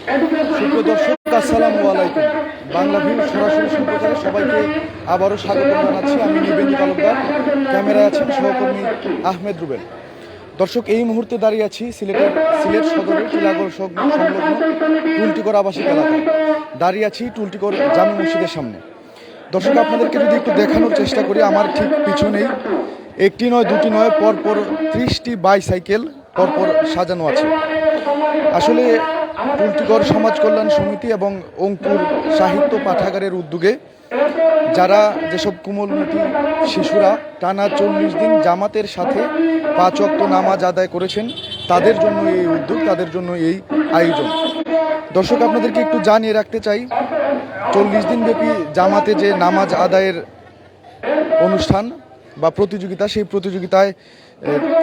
সুপ্রিয় দর্শক, আসসালামু আলাইকুম। বাংলা ভিউ সরাসরি সম্প্রচারে সবাইকে আবারও স্বাগত জানাচ্ছি। আমি নিবেন্দু তালুকদার, ক্যামেরায় আছেন সহকর্মী আহমেদ রুবেল। দর্শক, এই মুহূর্তে দাঁড়িয়ে আছি সিলেট সদরের টিলাগড় সংলগ্ন টুলটিগড় আবাসিক এলাকায়। দাঁড়িয়ে আছি টুলটিগড় জামে মসজিদের সামনে। দর্শক, আপনাদেরকে যদি একটু দেখানোর চেষ্টা করি, আমার ঠিক পিছনেই একটি নয় দুটি নয় পরপর 30টি বাইসাইকেল পরপর সাজানো আছে। আসলে টুলটিগড় সমাজ কল্যাণ সমিতি এবং অঙ্কুর সাহিত্য পাঠাগারের উদ্যোগে যারা যেসব কোমলমতি শিশুরা টানা 40 দিন জামাতের সাথে 5 ওয়াক্ত নামাজ আদায় করেছেন, তাদের জন্য এই উদ্যোগ, তাদের জন্য এই আয়োজন। দর্শক, আপনাদেরকে একটু জানিয়ে রাখতে চাই, 40 দিন ব্যাপী জামাতে যে নামাজ আদায়ের অনুষ্ঠান বা প্রতিযোগিতা, সেই প্রতিযোগিতায়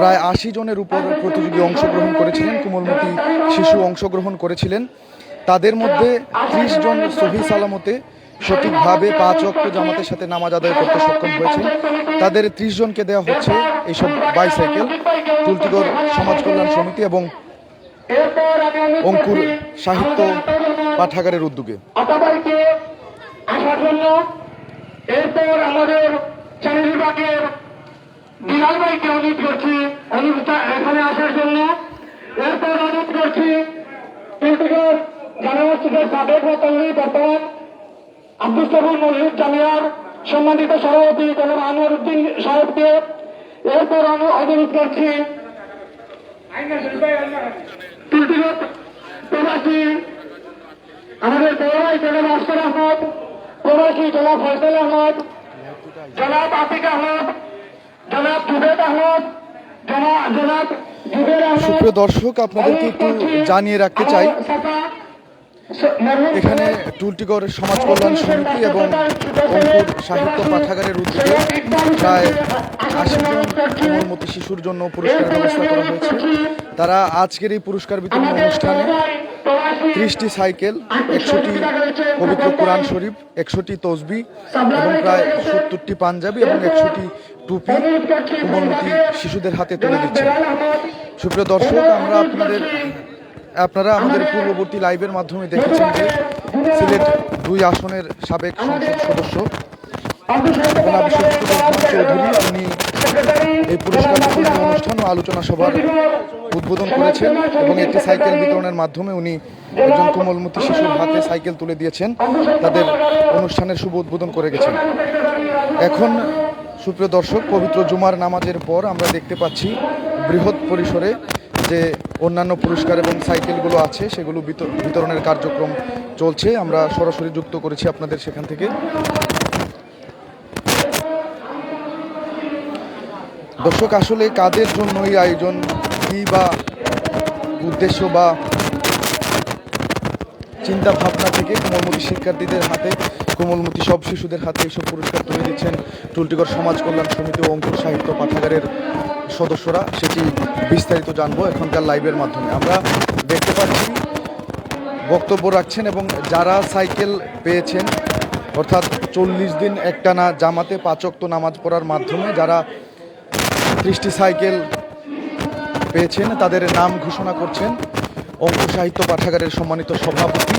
প্রায় 80 জনের উপর প্রতিযোগী অংশগ্রহণ করেছিলেন, কোমলমতি শিশু অংশগ্রহণ করেছিলেন। তাদের মধ্যে 30 জন সহি সালামতে সঠিকভাবে 5 ওয়াক্ত জামাতের সাথে নামাজ আদায় করতে সক্ষম হয়েছেন। তাদের 30 জনকে দেওয়া হচ্ছে এইসব বাইসাইকেল টুলটিগড় সমাজ কল্যাণ সমিতি এবং অঙ্কুর সাহিত্য পাঠাগারের উদ্যোগে। এরপর আমাদের চ্যানেল বিভাগের বিলাল ভাইকে অনুরোধ করছি এখানে আসার জন্য। এরপর অনুরোধ করছি জামে মসজিদের সাবেক মুতাল্লি বর্তমান আব্দুল সবুর মসজিদ জামিয়ার সম্মানিত সভাপতি জনাব আনোয়ার উদ্দিন সাহেবকে। এরপর অনুরোধ করছি প্রবাসী আমাদের বড় ভাই জনাব আশফার আহমদ, প্রবাসী জনাব ফয়সাল আহমদ, জনাব আতিক আহমদ, জনাব জুবেদ আহমদ, জনাব জুবের আহমদ। সুপ্রিয় দর্শক, আপনাদেরকে একটু জানিয়ে রাখতে চাই, এখানে টুলটিগড় সমাজ কল্যাণ সমিতি এবং অঙ্কুর সাহিত্য পাঠাগারের উদ্যোগে প্রায় 80 জন কোমলমতি শিশুর জন্য পুরস্কারের ব্যবস্থা করা হয়েছে। তারা আজকের এই পুরস্কার বিতরণ অনুষ্ঠানে 30টি সাইকেল, 100টি পবিত্র কোরআন শরীফ, 100টি তসবি এবং প্রায় 70টি পাঞ্জাবি এবং 100টি টুপি কোমলমতি শিশুদের হাতে তুলে দিচ্ছেন। সুপ্রিয় দর্শক, আপনারা আমাদের পূর্ববর্তী লাইভের মাধ্যমে দেখেছেন যে সিলেট 2 আসনের সাবেক সংসদ সদস্য চৌধুরী, উনি এই পুরস্কার বিতরণ অনুষ্ঠান ও আলোচনা সভার উদ্বোধন করেছেন এবং একটি সাইকেল বিতরণের মাধ্যমে উনি একজন কোমলমতি শিশুর হাতে সাইকেল তুলে দিয়েছেন, তাদের অনুষ্ঠানের শুভ উদ্বোধন করে গেছেন। এখন সুপ্রিয় দর্শক, পবিত্র জুমার নামাজের পর আমরা দেখতে পাচ্ছি বৃহৎ পরিসরে যে অন্যান্য পুরস্কার এবং সাইকেলগুলো আছে সেগুলো বিতরণের কার্যক্রম চলছে। আমরা সরাসরি যুক্ত করেছি আপনাদের সেখান থেকে। দর্শক, আসলে কাদের জন্য এই আয়োজন, কি বা উদ্দেশ্য বা চিন্তা ভাবনা থেকে কোমলমতি শিক্ষার্থীদের হাতে, কোমলমতি সব শিশুদের হাতে এইসব পুরস্কার তুলে দিচ্ছেন টুলটিগড় সমাজ কল্যাণ সমিতি ও অঙ্কুর সাহিত্য পাঠাগারের সদস্যরা, সেটি বিস্তারিত জানবো এখনকার লাইভের মাধ্যমে। আমরা দেখতে পাচ্ছি বক্তব্য রাখছেন এবং যারা সাইকেল পেয়েছেন, অর্থাৎ 40 দিন একটানা জামাতে 5 ওয়াক্ত নামাজ পড়ার মাধ্যমে যারা 30টি সাইকেল পেয়েছেন, তাদের নাম ঘোষণা করছেন অঙ্কুর সাহিত্য পাঠাগারের সম্মানিত সভাপতি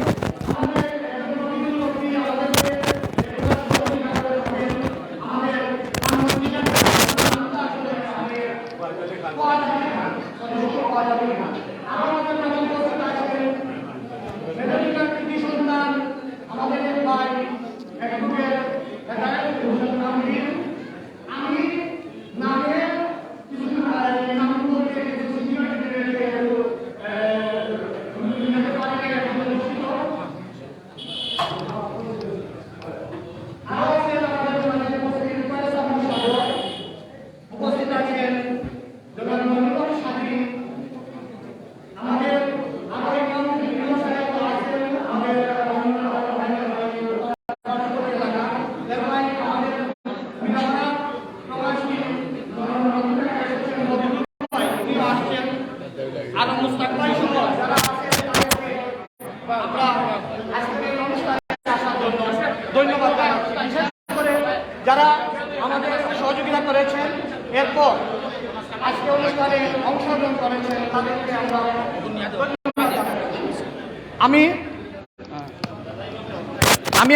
আমি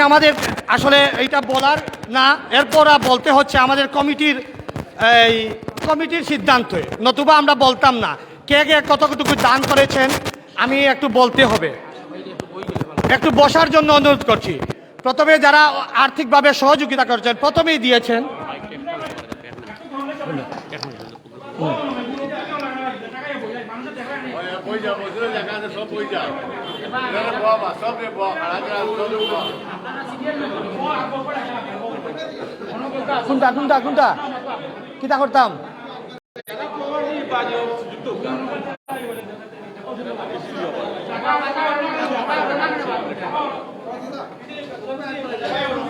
আমাদের আসলে এইটা বলার না, এরপর বলতে হচ্ছে আমাদের কমিটির সিদ্ধান্তে, নতুবা আমরা বলতাম না। কে কে কতটুকু দান করেছেন আমি একটু বলতে হবে। একটু বসার জন্য অনুরোধ করছি। প্রথমে যারা আর্থিকভাবে সহযোগিতা করেছেন প্রথমেই দিয়েছেন, কোনটা কোনটা কোনটা কিতা করতাম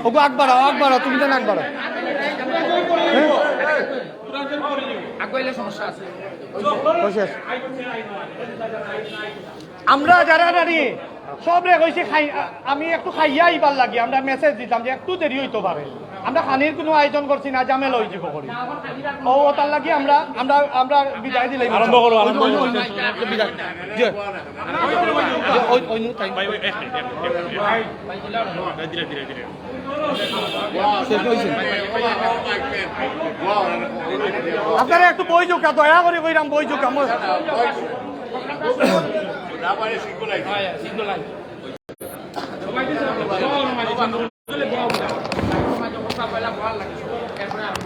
ওগো আকবর তুমি জান আকবর আমরা যারা নারী সব রে কইছি আমি একটু খাইয়া আইবার লাগি আমরা মেসেজ দিতাম যে একটু দেরি হইতে পারে। আমরা খানির কোনো আয়োজন করছি না, জামেল হয়ে যাব করি। ও তার লাগি আমরা আমরা আমরা বিদায় দিলাই আরম্ভ করো বিদায় আপনারা একটু বই যোগা দয়া করে কইরাম বই যোগা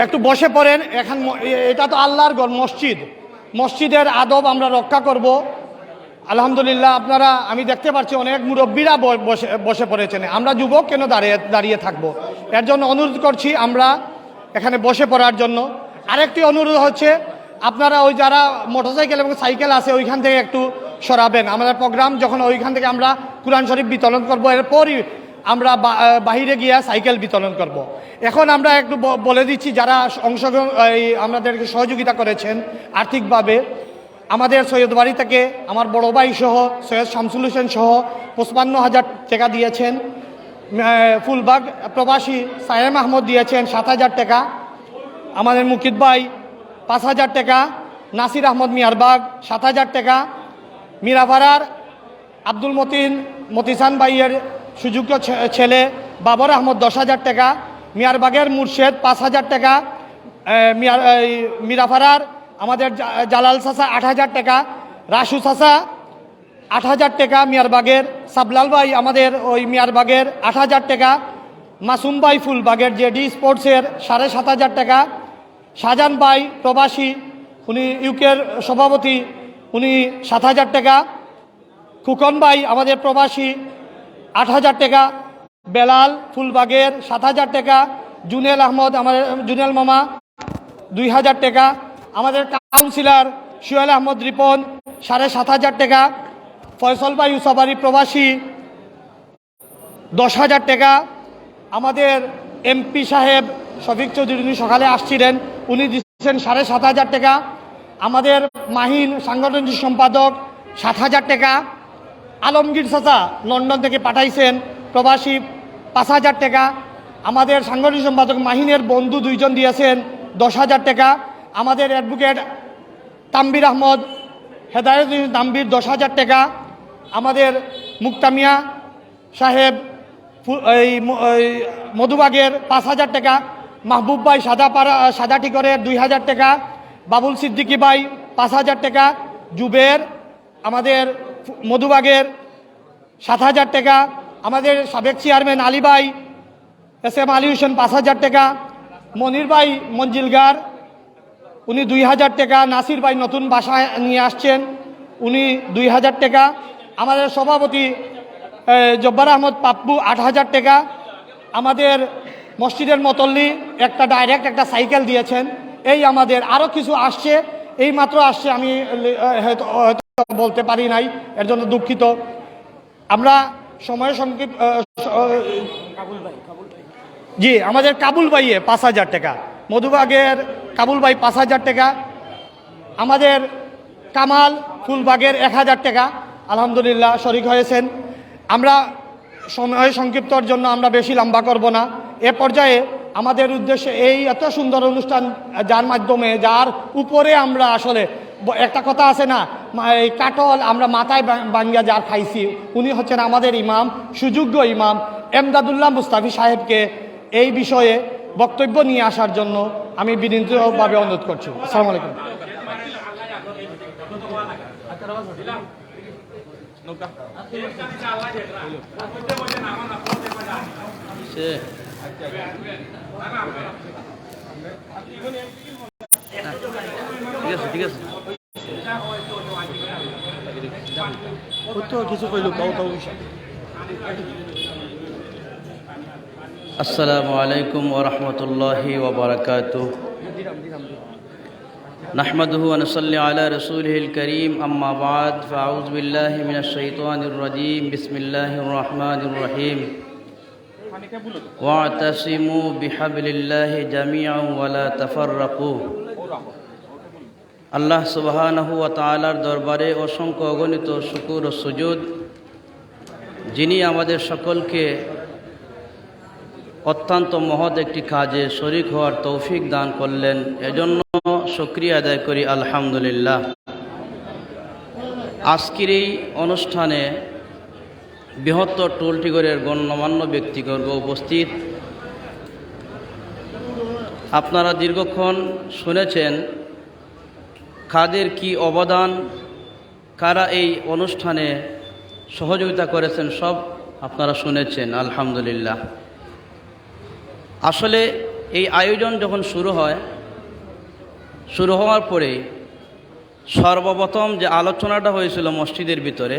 একটু বসে পড়েন। এখন এটা তো আল্লাহর ঘর, মসজিদের আদব আমরা রক্ষা করব। আলহামদুলিল্লাহ আপনারা আমি দেখতে পাচ্ছি অনেক মুরব্বীরা বসে পড়েছেন। আমরা যুবক কেন দাঁড়িয়ে থাকবো? এর জন্য অনুরোধ করছি আমরা এখানে বসে পড়ার জন্য। আরেকটি অনুরোধ হচ্ছে আপনারা ওই যারা মোটরসাইকেল এবং সাইকেল আছে ওইখান থেকে একটু সরাবেন। আমাদের প্রোগ্রাম যখন ওইখান থেকে আমরা কুরআন শরীফ বিতরণ করবো, এরপরই আমরা বাহিরে গিয়ে সাইকেল বিতরণ করব। এখন আমরা একটু বলে দিচ্ছি যারা অংশগ্রহণ আমাদেরকে সহযোগিতা করেছেন আর্থিকভাবে। আমাদের সৈয়দ বাড়ি থেকে আমার বড় ভাই সহ সৈয়দ শামসুল হোসেন সহ 55,000 টাকা দিয়েছেন। ফুলবাগ প্রবাসী সায়েম আহমদ দিয়েছেন 7,000 টাকা। আমাদের মুকিদ ভাই 5,000 টাকা। নাসির আহমদ মিয়ারবাগ 7,000 টাকা। মিরাপাড়ার আব্দুল মতিসান ভাইয়ের সুযোগ্য ছেলে বাবর আহমদ 10,000 টাকা। মিয়ারবাগের মুর্শেদ 5,000 টাকা। মিরাপাড়ার আমাদের জালাল চাচা 8,000 টাকা। রাসু চাচা 8,000 টাকা। মিয়ারবাগের সাবলাল ভাই আমাদের ওই মিয়ারবাগের 8,000 টাকা। মাসুম ভাই ফুলবাগের জেডি স্পোর্টসের 7,500 টাকা। শাহজাহান ভাই প্রবাসী, উনি ইউকের সভাপতি, উনি 7,000 টাকা। খুকন ভাই আমাদের প্রবাসী 8,000 টাকা। বেলাল ফুলবাগের 7,000 টাকা। জুনেল আহমদ আমাদের জুনেল মামা 2,000 টাকা। আমাদের কাউন্সিলর সুহেল আহমদ রিপন 7,500 টাকা। ফয়সল ভাই ইউসাবাড়ি প্রবাসী 10,000 টাকা। আমাদের এমপি সাহেব শফিক চৌধুরী উনি সকালে আসছিলেন, উনি দিচ্ছেন 7,500 টাকা। আমাদের মাহিন সাংগঠনিক সম্পাদক 7,000 টাকা। আলমগীর চাচা লন্ডন থেকে পাঠাইছেন প্রবাসী 5,000 টাকা। আমাদের সাংগঠনিক সম্পাদক মাহিনের বন্ধু 2 জন দিয়েছেন 10,000 টাকা। আমাদের অ্যাডভোকেট তাম্বির আহমদ হেদায়ত তাম্বির 10,000 টাকা। আমাদের মুক্তামিয়া সাহেব এই মধুবাগের 5,000 টাকা। মাহবুব ভাই সাদাটিকরের 2,000 টাকা। বাবুল সিদ্দিকী ভাই 5,000 টাকা। জুবের আমাদের মধুবাগের 7,000 টাকা। আমাদের সাবেক চেয়ারম্যান আলী ভাই SM আলী হোসেন 5,000 টাকা। মনির ভাই মঞ্জিলগার উনি 2,000 টাকা। নাসির ভাই নতুন বাসা নিয়ে আসছেন, উনি 2,000 টাকা। আমাদের সভাপতি জব্বার আহমদ পাপ্পু 8,000 টাকা। আমাদের মসজিদের মতল্লি ডাইরেক্ট একটা সাইকেল দিয়েছেন। এই আমাদের আরও কিছু আসছে, এই মাত্র আসছে, আমি হয়তো বলতে পারি নাই, এর জন্য দুঃখিত। আমরা সময় সংক্ষিপ্ত। জি, আমাদের কাবুল ভাইয়ে 5,000 টাকা। মধুবাগের কাবুল ভাই 5,000 টাকা। আমাদের কামাল ফুলবাগের 1,000 টাকা আলহামদুলিল্লাহ শরিক হয়েছেন। আমরা সময় সংক্ষিপ্তর জন্য আমরা বেশি লম্বা করব না। এ পর্যায়ে আমাদের উদ্দেশ্যে এই এত সুন্দর অনুষ্ঠান যার মাধ্যমে যার উপরে আমরা আসলে একটা কথা আছে না, এই কাটল আমরা মাথায় বাঙ্গিয়া যার খাইছি, উনি হচ্ছেন আমাদের ইমাম, সুযোগ্য ইমাম এমদাদুল্লাহ মুস্তাফি সাহেবকে এই বিষয়ে বক্তব্য নিয়ে আসার জন্য আমি বিনীতভাবে অনুরোধ করছি। আসসালামু আলাইকুম। ঠিক আছে কিছু কইল আসসালামু আলাইকুম ওয়া রাহমাতুল্লাহি ওয়া বারাকাতুহু নাহমাদুহু ওয়া নুসাল্লি আলা রাসূলিহিল কারীম আম্মা বা'দ ফাআউযু বিল্লাহি মিনাশ শাইতানির রাজীম বিসমিল্লাহির রহমানির রহিম ওয়া'তাসিমু বিহাবলিল্লাহি জামিআন ওয়া লা তাফাররাকু। আল্লাহ সুবহানাহু ওয়া তাআলার দরবারে অসংখ্য অগণিত শুকর ও সুজুদ, যিনি আমাদের সকলকে অত্যন্ত মহৎ একটি কাজে শরীক হওয়ার তৌফিক দান করলেন, এজন্য শুকরিয়া আদায় করি আলহামদুলিল্লাহ। আজকের এই অনুষ্ঠানে বৃহত্তর টুলটিগড়ের গণ্যমান্য ব্যক্তিবর্গ উপস্থিত। আপনারা দীর্ঘক্ষণ শুনেছেন কাদের কি অবদান, কারা এই অনুষ্ঠানে সহযোগিতা করেছেন, সব আপনারা শুনেছেন আলহামদুলিল্লাহ। আসলে এই আয়োজন যখন শুরু হওয়ার পরে সর্বপ্রথম যে আলোচনাটা হয়েছিল মসজিদের ভিতরে,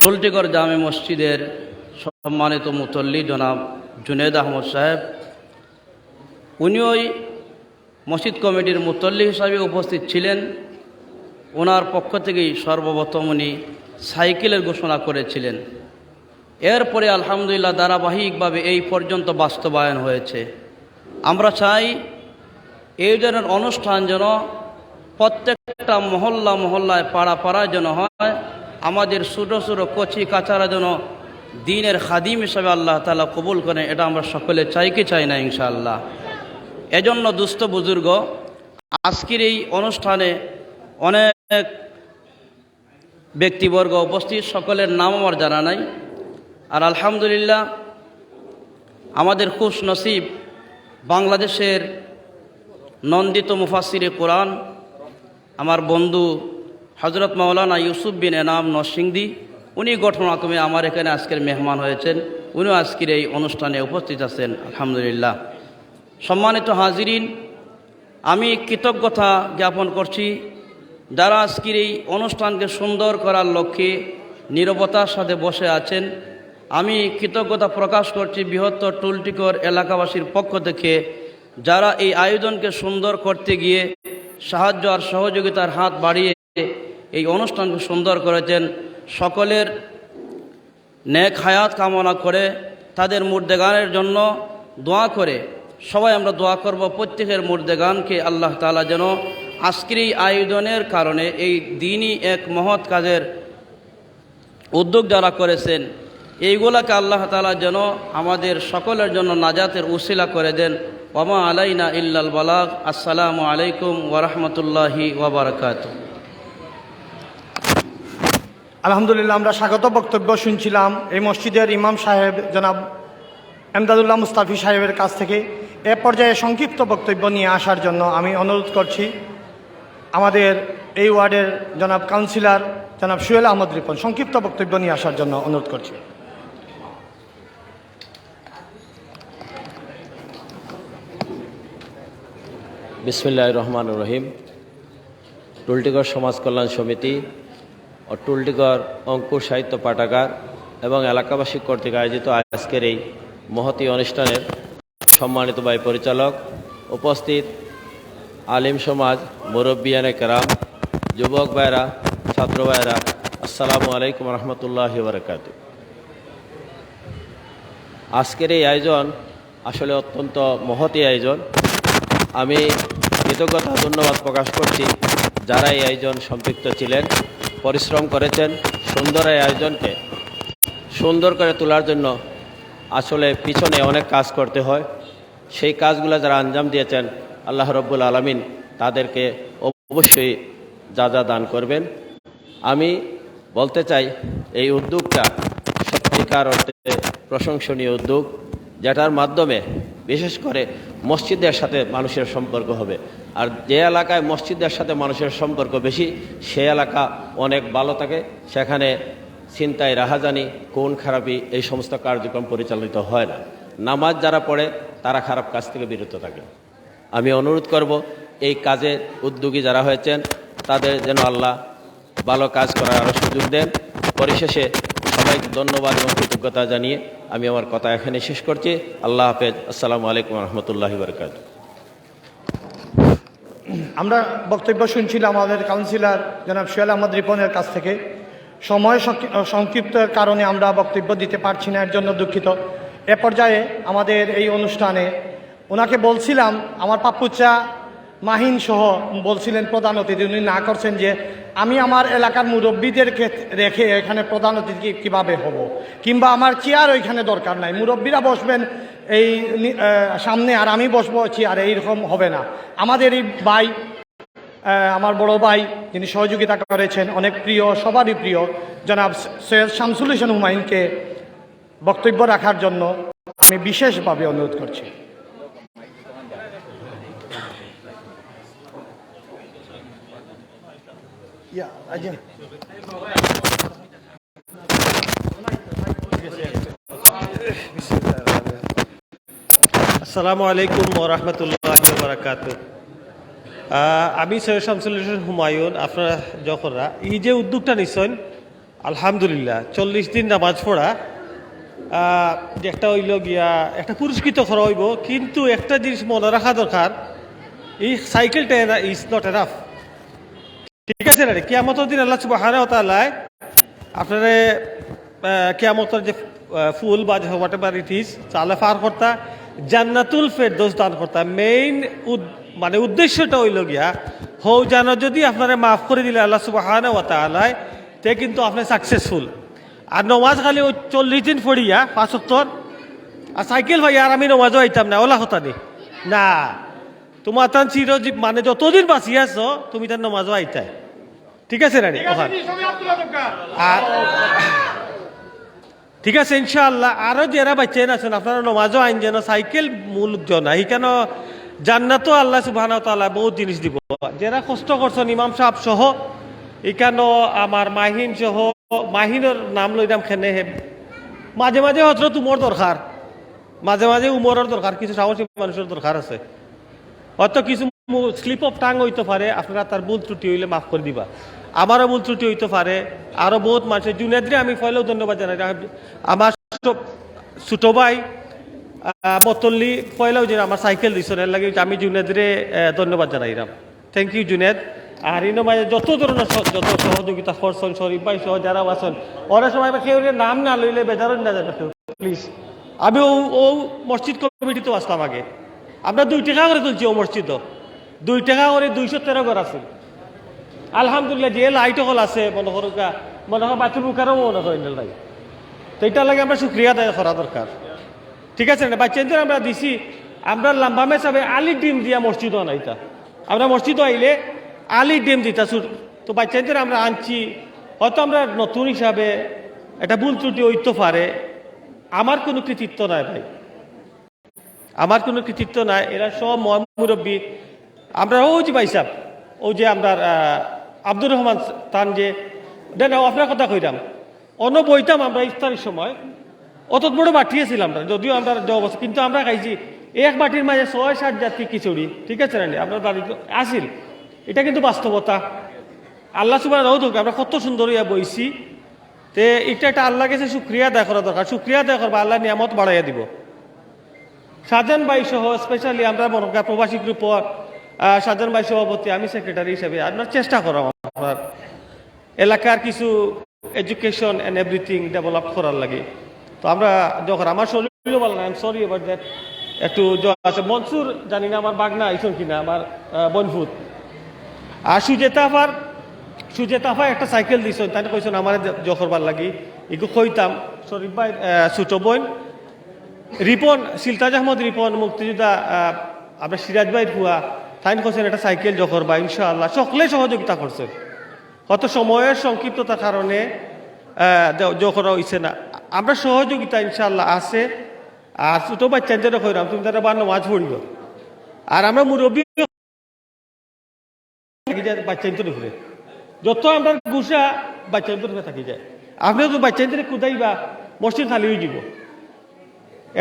টুলটিগড় জামে মসজিদের সম্মানিত মুতল্লি জনাব জুনেদ আহমদ সাহেব, উনি ওই মসজিদ কমিটির মুতল্লি হিসাবে উপস্থিত ছিলেন। ওনার পক্ষ থেকেই সর্বপ্রথম উনি সাইকেলের ঘোষণা করেছিলেন। এরপরে আলহামদুলিল্লাহ ধারাবাহিকভাবে এই পর্যন্ত বাস্তবায়ন হয়েছে। আমরা চাই এই ধরনের অনুষ্ঠান যেন প্রত্যেকটা মহল্লায় পাড়ায় যেন হয়। আমাদের ছোটো ছোটো কচি কাচারা যেন দ্বীনের খাদিম হিসাবে আল্লাহ তাআলা কবুল করেন, এটা আমরা সকলে চাই কি চাই না ইনশাআল্লাহ। এজন্য দুস্থ বুজুর্গ, আজকের এই অনুষ্ঠানে অনেক ব্যক্তিবর্গ উপস্থিত, সকলের নাম আমার জানা নাই। আর আলহামদুলিল্লাহ আমাদের খুশ নসিব বাংলাদেশের নন্দিত মুফাসসিরে কোরআন আমার বন্ধু হযরত মাওলানা ইউসুফ বিন এনাম নরসিংদী, উনি ঘটনাক্রমে আমার এখানে আজকের মেহমান হয়েছেন, উনিও আজকের এই অনুষ্ঠানে উপস্থিত আছেন আলহামদুলিল্লাহ। সম্মানিত হাজিরিন, আমি কৃতজ্ঞতা জ্ঞাপন করছি যারা আজকের এই অনুষ্ঠানকে সুন্দর করার লক্ষ্যে নীরবতার সাথে বসে আছেন। আমি কৃতজ্ঞতা প্রকাশ করছি বৃহত্তর টুলটিগড় এলাকাবাসীর পক্ষ থেকে, যারা এই আয়োজনকে সুন্দর করতে গিয়ে সাহায্য আর সহযোগিতার হাত বাড়িয়ে এই অনুষ্ঠানকে সুন্দর করেছেন। সকলের নেক হায়াত কামনা করে, তাদের মুর্দেগানের জন্য দোয়া করে, সবাই আমরা দোয়া করব প্রত্যেকের মুর্দেগানকে আল্লাহ তাআলা যেন আজকের এই আয়োজনের কারণে এই দিনই এক মহৎ কাজের উদ্যোগ যারা করেছেন, এইগুলাকে আল্লাহ তাআলা যেন আমাদের সকলের জন্য নাজাতের উসিলা করে দেন। ওয়ামা আলাইনা ইল্লাল বালাগ। আসসালামু আলাইকুম ওয়া রাহমাতুল্লাহি ওয়া বারাকাতুহু। আলহামদুলিল্লাহ, আমরা স্বাগত বক্তব্য শুনছিলাম এই মসজিদের ইমাম সাহেব জনাব এমদাদুল্লাহ মুস্তাফি সাহেবের কাছ থেকে। এ পর্যায়ে সংক্ষিপ্ত বক্তব্য নিয়ে আসার জন্য আমি অনুরোধ করছি আমাদের এই ওয়ার্ডের জনাব কাউন্সিলর জনাব সুহেল আহমদ রিপন, সংক্ষিপ্ত বক্তব্য নিয়ে আসার জন্য অনুরোধ করছি। বিসমিল্লাহির রহমানির রহিম। টুলটিগড় সমাজ কল্যাণ সমিতি ও টুলটিগড় অঙ্কুর সাহিত্য পাঠাগার এবং এলাকাবাসী কর্তৃক আয়োজিত আজকের এই মহতী অনুষ্ঠানের সম্মানিত ভাই পরিচালক, উপস্থিত আলিম সমাজ, মুরব্বিয়ানে কেরাম, যুবক ভাইরা, ছাত্র ভাইরা, আসসালামু আলাইকুম রহমতুল্লাহি ওয়া বারাকাতুহু। আজকের এই আয়োজন আসলে অত্যন্ত মহতী আয়োজন। আমি কৃতজ্ঞতা ধন্যবাদ প্রকাশ করছি যারা এই আয়োজন সম্পৃক্ত ছিলেন, পরিশ্রম করেছেন। সুন্দর এই আয়োজনকে সুন্দর করে তোলার জন্য আসলে পিছনে অনেক কাজ করতে হয়। সেই কাজগুলো যারা আঞ্জাম দিয়েছেন, আল্লাহ রব্বুল আলামিন তাদেরকে অবশ্যই যা যা দান করবেন। আমি বলতে চাই এই উদ্যোগটা সত্যিকার অর্থে প্রশংসনীয় উদ্যোগ, যেটার মাধ্যমে বিশেষ করে মসজিদের সাথে মানুষের সম্পর্ক হবে। আর যে এলাকায় মসজিদের সাথে মানুষের সম্পর্ক বেশি, সে এলাকা অনেক ভালো থাকে, সেখানে ছিনতাই, রাহাজানি, খুন খারাপি এই সমস্ত কার্যক্রম পরিচালিত হয় না। নামাজ যারা পড়ে তারা খারাপ কাজ থেকে বিরত থাকে। আমি অনুরোধ করব এই কাজে উদ্যোগী যারা হয়েছেন তাদের যেন আল্লাহ ভালো কাজ করার আরও সুযোগ দেন। পরিশেষে সবাইকে ধন্যবাদ এবং কৃতজ্ঞতা জানিয়ে আমি আমার কথা এখানে শেষ করছি। আল্লাহ হাফেজ। আসসালামু আলাইকুম রহমতুল্লাহি বারকাতুহু। আমরা বক্তব্য শুনছিলাম আমাদের কাউন্সিলর জনাব সোহেল আহমদ রিপনের কাছ থেকে। সময় সংক্ষিপ্তের কারণে আমরা বক্তব্য দিতে পারছি না, এর জন্য দুঃখিত। এ পর্যায়ে আমাদের এই অনুষ্ঠানে ওনাকে বলছিলাম, আমার পাপ্পুচা মাহিন সহ বলছিলেন প্রধান অতিথি, উনি না করছেন যে আমি আমার এলাকার মুরব্বীদেরকে রেখে এখানে প্রধান অতিথি কীভাবে হব, কিংবা আমার চেয়ার ওইখানে দরকার নাই, মুরব্বীরা বসবেন এই সামনে আর আমি বসবো চেয়ারে, এইরকম হবে না। আমাদের এই ভাই, আমার বড় ভাই যিনি সহযোগিতা করেছেন, অনেক প্রিয়, সবারই প্রিয় জনাব সৈয়দ শামসুল হোসেন হুমায়ুনকে বক্তব্য রাখার জন্য আমি বিশেষভাবে অনুরোধ করছি। আসসালামু আলাইকুম ওয়া রাহমাতুল্লাহি ওয়া বারাকাতুহু। আমি সৈয়দ শামসুল হোসেন হুমায়ুন। আপনারা যখনরা এই যে উদ্যোগটা নিচ্ছেন, আলহামদুলিল্লাহ 40 দিন নামাজ পড়া যে একটা হইল গিয়া একটা পুরস্কৃত করা হইব, কিন্তু একটা জিনিস মনে রাখা দরকার, এই সাইকেলটা ইজ নট এনাফ। ঠিক আছে না? কিয়ামতের দিন আল্লাহ সুবহানাহু ওয়া তাআলা আপনারা কিয়ামতের যে ফুল বা হোয়াট এভার ইট ইজ চালা পার করতা, জান্নাতুল ফেরদৌস দান করতা। মেইন মানে উদ্দেশ্যটা হইল গিয়া হৌ জানো যদি আপনারা মাফ করে দিলে আল্লাহ সুবহানাহু ওয়া তাআলা, তে কিন্তু আপনি সাকসেসফুল। আর নমাজ খালি ওই 40 দিন পড়িয়া 5 ওয়াক্ত আর সাইকেল ভাই আর আমি নমাজও আইতাম না, ওলা হতা নি না, তোমার তান চিরজীব মানে যতদিন বাঁচি আছো তুমি তার নমাজও আইতাই। ঠিক আছে রানি? আর ঠিক আছে ইনশাআল্লাহ। আরো যারা বাচ্চা আছেন আপনারা নমাজও আইন যেন সাইকেল মূল জনা হিকান জান্নাতও আল্লাহ সুবহানাহু ওয়া তাআলা বহুত জিনিস দিব। যারা কষ্ট করছেন ইমাম সাহেব সহ, এখানো আমার মাহিন সহ, মাহিনের নাম লইলাম খেনে মাঝে মাঝে হজরত উমর দরকার, মাঝে মাঝে উমরের দরকার, কিছু সাহসী মানুষের দরকার আছে। হয়তো কিছু স্লিপ অফ টাং হইতে পারে, আপনারা তার ভুল ত্রুটি হইলে মাফ করে দিবা। আমারও ভুল ত্রুটি হইতে পারে, আরও বহুত মানুষের জুনেদরে আমি পয়লেও ধন্যবাদ জানাই। আমার ছোট ভাই মতল্লি পয়লাও যে আমার সাইকেল দিচ্ছেন, এর লাগে আমি জুনেদরে ধন্যবাদ জানাইলাম। Thank you Junaid. আর ইনো মাঝে যত ধরনের যত সহযোগিতা করছেন, শরীফ ভাই সহ যারা আছেন, ওরা সময় কেউ নাম না লইলে বেজার না যাবে প্লিজ। আমি ও মসজিদ কমিটিতেও আসলাম আগে, আমরা 2 টাকা করে তুলছি ও মসজিদও, 2 টাকা করে 213 ঘর আছে। আলহামদুলিল্লাহ যে লাইট হল আছে মনে হয় বাথরুম উকারও মনে হয় নাই, তো এটার লাগে আমরা শুক্রিয়া আদায় করা দরকার। ঠিক আছে না? বাচ্চাদের আমরা দিছি, আমরা লম্বা মেসাবে আলির ডিম দিয়া মসজিদও আনাইতা, আমরা মসজিদও আইলে আলির ডিম দিতা। তো বাচ্চাদের আমরা আনছি, হয়তো আমরা নতুন হিসাবে একটা ভুল ত্রুটি হইতে পারে, আমার কোনো কৃতিত্ব নাই ভাই, আমার কোনো কৃতিত্ব নাই। এরা সব মুরব্বী। আমরা ওই যে ভাই সাহেব, ওই যে আমরা আব্দুর রহমান তান যে দেন আপনার কথা কইলাম, অন্য বইতাম আমরা ইফতারের সময়, অত বড় বাটিয়েছিলাম না, যদিও আমরা অবস্থা, কিন্তু আমরা খাইছি এক বাটির মাঝে 6-7 জাতি খিচুড়ি। ঠিক আছে না? আপনার বাড়িতে আসিল, এটা কিন্তু বাস্তবতা। আল্লাহ সুবহানাহু ওয়া তাআলা আমরা কত সুন্দর ইয়া বইছি, তে এটা একটা আল্লাহ কাছে শুক্রিয়া আদায় করা দরকার। শুক্রিয়া আদায় করবা, আল্লাহ নিয়ামত বাড়াইয়া দিব। শাহজাহান ভাই সহ স্পেশালি আমরা মনগা প্রবাসী গ্রুপর শাহজাহান ভাই সভাপতি, আমি সেক্রেটারি হিসেবে আপনার চেষ্টা করা আপনার এলাকার কিছু এডুকেশন অ্যান্ড এভরিথিং ডেভেলপ করার লাগে। তো আমরা যখন আমার শরীরও ভালো না, আই এম সরি এবার দ্যাট, একটু আছে মনসুর জানি না আমার বাগনা আইসন কিনা, আমার বনফুত। আর সুজেতাফা একটা সাইকেল দিয়েছেন, তাই কইছেন আমার যখন ভাল লাগি এগুলো কইতাম। শরীফ ভাই ছোট বোন রিপন, সিলতাজ আহমদ রিপন, মুক্তিযোদ্ধা, আমরা সিরাজ ভাইয়ের ফুয়া, তাইন করছেন একটা সাইকেল যখন বা ইনশাআল্লাহ সকলে সহযোগিতা করছেন। কত সময়ের সংক্ষিপ্ততার কারণে যখন হইছে না, আমরা সহযোগিতা ইনশাআল্লাহ আছে। আর ছোটো বাচ্চাদের কইরাম তুমি তারা বা নামাজ পড়িও, আর আমরা মুরব্বী বাচ্চাদের উপরে যত আমরা গুসা বাচ্চাদের উপরে থাকি যায়। আপনিও তো বাচ্চাদের কুদাইবা মসজিদ খালি হয়ে যাব।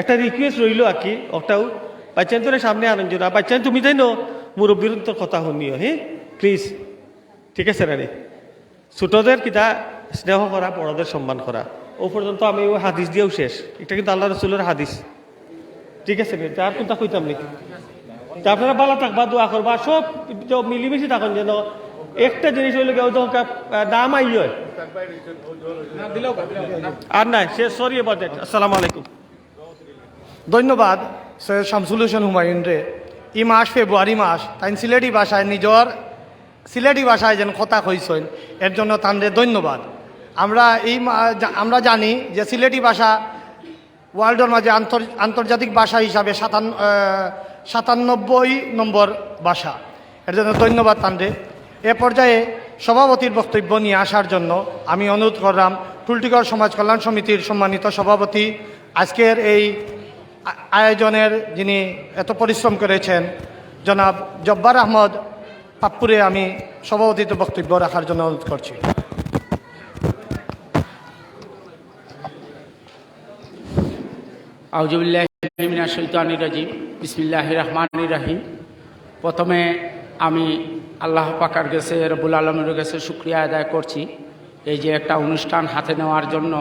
একটা রিকোয়েস্ট রইল আর কি, ওটাও বাচ্চাদের সামনে আনন্দ না, বাচ্চা তুমি তাই নো মুরব্বীর তোর কথা শুনিও, হ্যাঁ প্লিজ, ঠিক আছে না রে? ছোটদের কিতা স্নেহ করা, বড়দের সম্মান করা। ও পর্যন্ত আমি ওই হাদিস দিয়েও শেষ, এটা কিন্তু আল্লাহ রসুলের হাদিস, ঠিক আছে রে? যার কোনটা কইতাম নাকি? আপনারা ভালো থাকবা, দোয়া করবা, সব মিলিমিশি থাকুন, যেন একটা জিনিস হইলে নাম আই হয় আর নাই শেষ। সরি এবার আসসালামু আলাইকুম। ধন্যবাদ সৈয়দ শামসুল হোসেন হুমায়ুন রে। এই মাস ফেব্রুয়ারি মাস তাই সিলেটি ভাষায় নিজের সিলেটি ভাষায় যেন কথা কইছেন, এর জন্য তাদের ধন্যবাদ। আমরা জানি যে সিলেটি ভাষা ওয়ার্ল্ডের মাঝে আন্তর্জাতিক ভাষা হিসাবে 97 নম্বর ভাষা, এর জন্য ধন্যবাদ তাদের। এ পর্যায়ে সভাপতির বক্তব্য নিয়ে আসার জন্য আমি অনুরোধ করলাম টুলটিগড় সমাজ কল্যাণ সমিতির সম্মানিত সভাপতি, আজকের এই আয়োজনের যিনি এত পরিশ্রম করেছেন জনাব জব্বার আহমদ পাপ্পুরে আমি সভাপতিত্ব বক্তব্য রাখার জন্য অনুরোধ করছি। আউযুবিল্লাহি মিনাশ শাইতানির রাজিম, বিসমিল্লাহির রহমানির রহিম। প্রথমে আমি আল্লাহ পাকের কাছে, রব্বুল আলামিনের কাছে শুকরিয়া আদায় করছি এই যে একটা অনুষ্ঠান হাতে নেওয়ার জন্য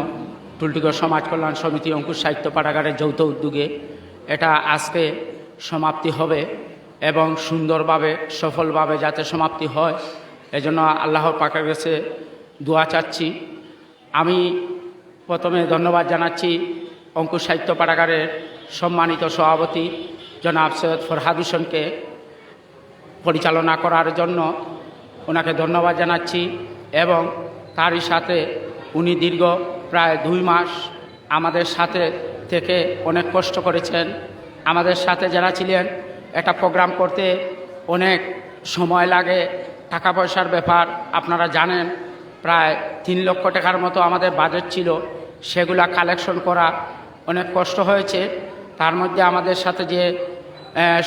টুলটিগড় সমাজ কল্যাণ সমিতি অঙ্কুশ সাহিত্য পাঠাগারের যৌথ উদ্যোগে এটা আজকে সমাপ্তি হবে এবং সুন্দরভাবে সফলভাবে যাতে সমাপ্তি হয়, এজন্য আল্লাহ পাকের কাছে দোয়া চাচ্ছি। আমি প্রথমে ধন্যবাদ জানাচ্ছি অঙ্কুশ সাহিত্য পাঠাগারের সম্মানিত সভাপতি জনাব সৈয়দ ফরহাদ হোসেনকে পরিচালনা করার জন্য, ওনাকে ধন্যবাদ জানাচ্ছি। এবং তারই সাথে উনি দীর্ঘ প্রায় 2 মাস আমাদের সাথে থেকে অনেক কষ্ট করেছেন। আমাদের সাথে যারা ছিলেন, একটা প্রোগ্রাম করতে অনেক সময় লাগে, টাকা পয়সার ব্যাপার আপনারা জানেন, প্রায় 3 লক্ষ টাকার মতো আমাদের বাজেট ছিল, সেগুলা কালেকশন করা অনেক কষ্ট হয়েছে। তার মধ্যে আমাদের সাথে যে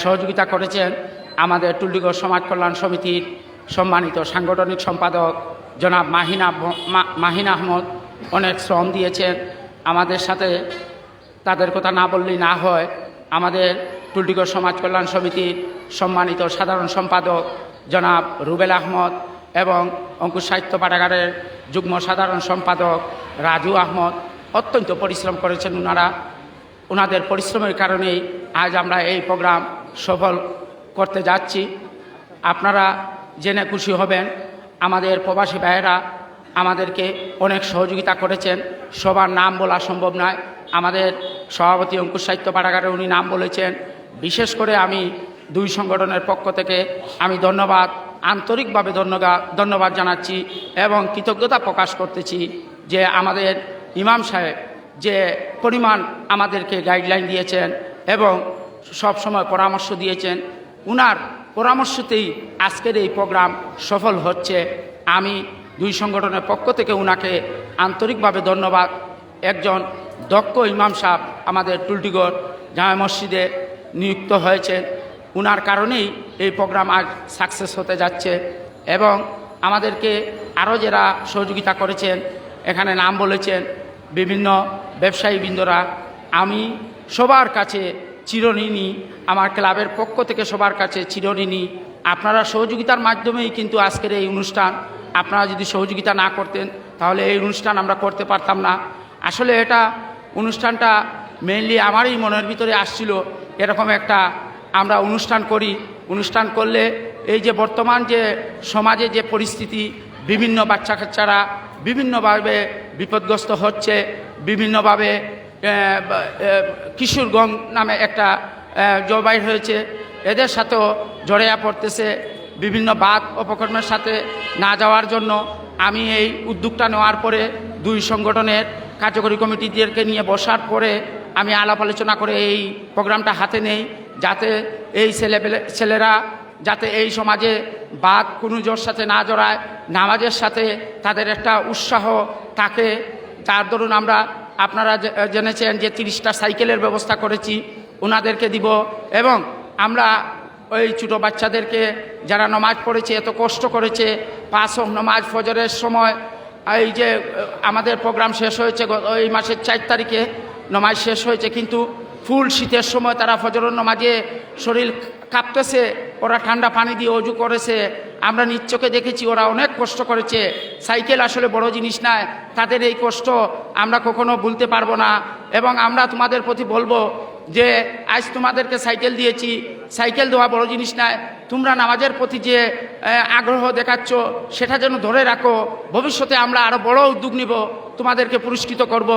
সহযোগিতা করেছেন আমাদের টুলটিগড় সমাজ কল্যাণ সমিতির সম্মানিত সাংগঠনিক সম্পাদক জনাব মাহিন আহমদ অনেক শ্রম দিয়েছেন আমাদের সাথে। তাদের কথা না বললেই না হয়। আমাদের টুলটিগড় সমাজ কল্যাণ সমিতির সম্মানিত সাধারণ সম্পাদক জনাব রুবেল আহমদ এবং অঙ্কুশ সাহিত্য পাঠাগারের যুগ্ম সাধারণ সম্পাদক রাজু আহমদ অত্যন্ত পরিশ্রম করেছেন। ওনাদের পরিশ্রমের কারণেই আজ আমরা এই প্রোগ্রাম সফল করতে যাচ্ছি। আপনারা জেনে খুশি হবেন, আমাদের প্রবাসী ভাইয়েরা আমাদেরকে অনেক সহযোগিতা করেছেন, সবার নাম বলা সম্ভব নয়। আমাদের সভাপতি অঙ্কুশ সাহিত্য পাঠাগারে উনি নাম বলেছেন। বিশেষ করে আমি 2 সংগঠনের পক্ষ থেকে আমি আন্তরিকভাবে ধন্যবাদ জানাচ্ছি এবং কৃতজ্ঞতা প্রকাশ করতেছি যে আমাদের ইমাম সাহেব যে পরিমাণ আমাদেরকে গাইডলাইন দিয়েছেন এবং সব সময় পরামর্শ দিয়েছেন, উনার পরামর্শতেই আজকের এই প্রোগ্রাম সফল হচ্ছে। আমি 2 সংগঠনের পক্ষ থেকে উনাকে আন্তরিকভাবে ধন্যবাদ। একজন দক্ষ ইমাম সাহেব আমাদের টুলটিগড় জামে মসজিদে নিযুক্ত হয়েছে, উনার কারণেই এই প্রোগ্রাম আজ সাকসেস হতে যাচ্ছে। এবং আমাদেরকে আরও যারা সহযোগিতা করেছেন, এখানে নাম বলেছেন বিভিন্ন ব্যবসায়ীবৃন্দরা, আমি সবার কাছে চিরঋণী, আমার ক্লাবের পক্ষ থেকে সবার কাছে চিরঋণী। আপনারা সহযোগিতার মাধ্যমেই কিন্তু আজকের এই অনুষ্ঠান, আপনারা যদি সহযোগিতা না করতেন তাহলে এই অনুষ্ঠান আমরা করতে পারতাম না। আসলে অনুষ্ঠানটা মেইনলি আমারই মনের ভিতরে আসছিল, এরকম একটা আমরা অনুষ্ঠান করি। অনুষ্ঠান করলে এই যে বর্তমান যে সমাজে যে পরিস্থিতি, বিভিন্ন বাচ্চা কাচ্চারা বিভিন্নভাবে বিপদগ্রস্ত হচ্ছে, বিভিন্নভাবে কিশোরগঞ্জ নামে একটা জবাই হয়েছে, এদের সাথেও জড়িয়ে পড়তেছে। বিভিন্ন বাদ অপকর্মের সাথে না যাওয়ার জন্য আমি এই উদ্যোগটা নেওয়ার পরে 2 সংগঠনের কার্যকরী কমিটিদেরকে নিয়ে বসার পরে আমি আলাপ আলোচনা করে এই প্রোগ্রামটা হাতে নেই, যাতে এই ছেলেরা যাতে এই সমাজে বাদ কোনো জোর সাথে না জড়ায়, নামাজের সাথে তাদের একটা উৎসাহ থাকে। তার দরুন আমরা আপনারা জেনেছেন যে 30টা সাইকেলের ব্যবস্থা করেছি, ওনাদেরকে দিব। এবং আমরা ওই ছোটো বাচ্চাদেরকে যারা নমাজ পড়েছে, এত কষ্ট করেছে, 5 ওয়াক্ত নমাজ ফজরের সময়, এই যে আমাদের প্রোগ্রাম শেষ হয়েছে এই মাসের 4 তারিখে নমাজ শেষ হয়েছে, কিন্তু ফুল শীতের সময় তারা ফজরের নমাজে শরীর কাঁপতেছে, ওরা ঠান্ডা পানি দিয়ে অজু করেছে, আমরা নিজ চোখে দেখেছি, ওরা অনেক কষ্ট করেছে। সাইকেল আসলে বড় জিনিস নয়, তাদের এই কষ্ট আমরা কখনো ভুলতে পারবো না। এবং আমরা তোমাদের প্রতি বলবো যে আজ তোমাদেরকে সাইকেল দিয়েছি, সাইকেল দেওয়া বড় জিনিস নয়, তোমরা নামাজের প্রতি যে আগ্রহ দেখাচ্ছ সেটা যেন ধরে রাখো। ভবিষ্যতে আমরা আরও বড় উদ্যোগ নিব, তোমাদেরকে পুরস্কৃত করব।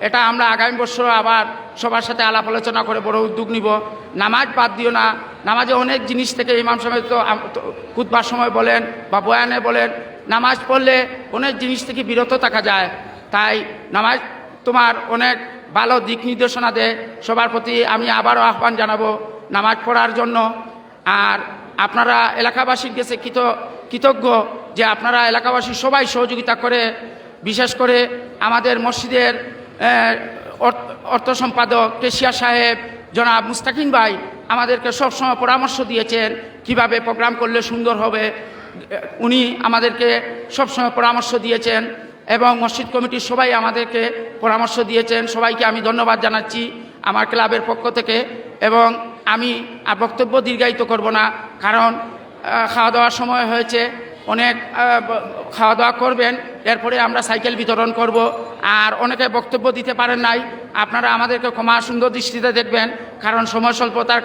এটা আমরা আগামী বছর আবার সবার সাথে আলাপ আলোচনা করে বড় উদ্যোগ নিব। নামাজ বাদ দিও না, নামাজে অনেক জিনিস থেকে ইমাম সাহেব তো খুতবার সময় বলেন বা বয়ানে বলেন, নামাজ পড়লে অনেক জিনিস থেকে বিরত থাকা যায়। তাই নামাজ তোমার অনেক ভালো দিক নির্দেশনা দেয়। সবার প্রতি আমি আবারও আহ্বান জানাবো নামাজ পড়ার জন্য। আর আপনারা এলাকাবাসীর কাছে কৃতজ্ঞ যে আপনারা এলাকাবাসী সবাই সহযোগিতা করে, বিশেষ করে আমাদের মসজিদের অর্থ সম্পাদক কেশিয়া সাহেব জনাব মুস্তাকিম ভাই আমাদেরকে সবসময় পরামর্শ দিয়েছেন কিভাবে প্রোগ্রাম করলে সুন্দর হবে। উনি আমাদেরকে সবসময় পরামর্শ দিয়েছেন এবং মসজিদ কমিটির সবাই আমাদেরকে পরামর্শ দিয়েছেন। সবাইকে আমি ধন্যবাদ জানাচ্ছি আমার ক্লাবের পক্ষ থেকে। এবং আমি আর বক্তব্য দীর্ঘায়িত করব না, কারণ খাওয়া দাওয়ার সময় হয়েছে, অনেক খাওয়া দাওয়া করবেন, এরপরে আমরা সাইকেল বিতরণ করব। আর অনেকে বক্তব্য দিতে পারেন নাই, আপনারা আমাদেরকে ক্ষমা সুন্দর দৃষ্টিতে দেখবেন, কারণ সময় স্বল্পতার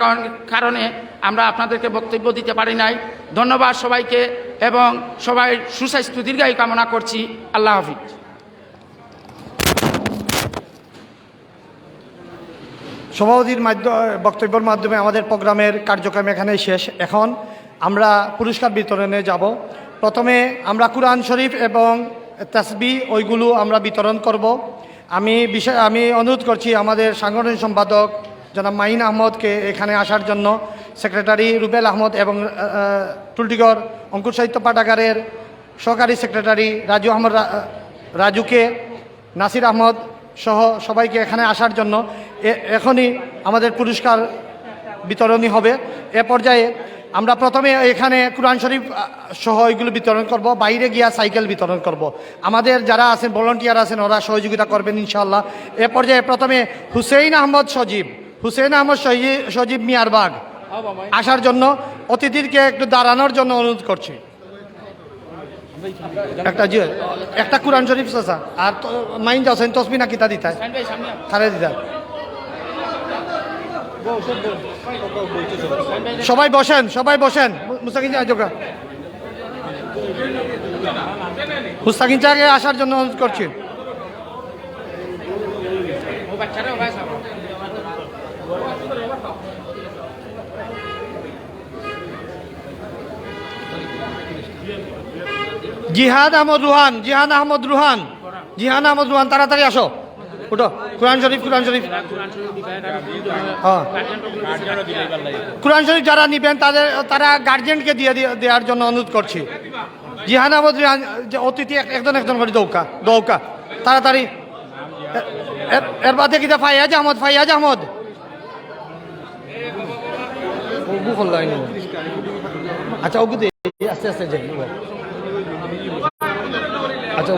কারণে আমরা আপনাদেরকে বক্তব্য দিতে পারি নাই। ধন্যবাদ সবাইকে এবং সবাই সুস্বাস্থ্য দীর্ঘায়ু কামনা করছি। আল্লাহ হাফিজ। সভাপতির বক্তব্যের মাধ্যমে আমাদের প্রোগ্রামের কার্যক্রম এখানে শেষ। এখন আমরা পুরস্কার বিতরণে যাব। প্রথমে আমরা কুরআন শরীফ এবং তাসবিহ ওইগুলো আমরা বিতরণ করব। আমি অনুরোধ করছি আমাদের সাংগঠনিক সম্পাদক জনাব মাহিন আহমদকে এখানে আসার জন্য, সেক্রেটারি রুবেল আহমদ এবং টুলটিগড় অঙ্কুর সাহিত্য পাঠাগারের সহকারী সেক্রেটারি রাজু আহমদ রাজুকে, নাসির আহমদ সহ সবাইকে এখানে আসার জন্য। এখনই আমাদের পুরস্কার বিতরণী হবে। এ পর্যায়ে আমরা প্রথমে এখানে কুরআন শরীফ সহ এগুলো বিতরণ করব, বাইরে গিয়া সাইকেল বিতরণ করব। আমাদের যারা আছেন ভলান্টিয়ার আছেন ওরা সহযোগিতা করবেন ইনশাআল্লাহ। এ পর্যায়ে প্রথমে হুসেইন আহমদ সজীব মিয়ারবাগ আসার জন্য, অতিথিকে একটু দাঁড়ানোর জন্য অনুরোধ করছি। একটা কুরআন শরীফ চাচা আর মাইন যাচ্ছেন তসবি না কিতা দিতা খারে দিতা। সবাই বসেন মুস্তাকিন চাকে আসার জন্য অনুরোধ করছি। জিহান আহমদ রুহান তাড়াতাড়ি আসো, উঠো। কুরআন শরীফ হ্যাঁ, কুরআন শরীফ যারা নিবেন তারা গার্জিয়ানকে দিয়ে দেওয়ার জন্য অনুরোধ করছি। জিহান আহমদ রুহান অতিথি একজন করে দৌকা তাড়াতাড়ি। এর বাদে কিনা ফাইয়াজ আহমদ আচ্ছা ওগুলো আস্তে আস্তে যাই। আচ্ছা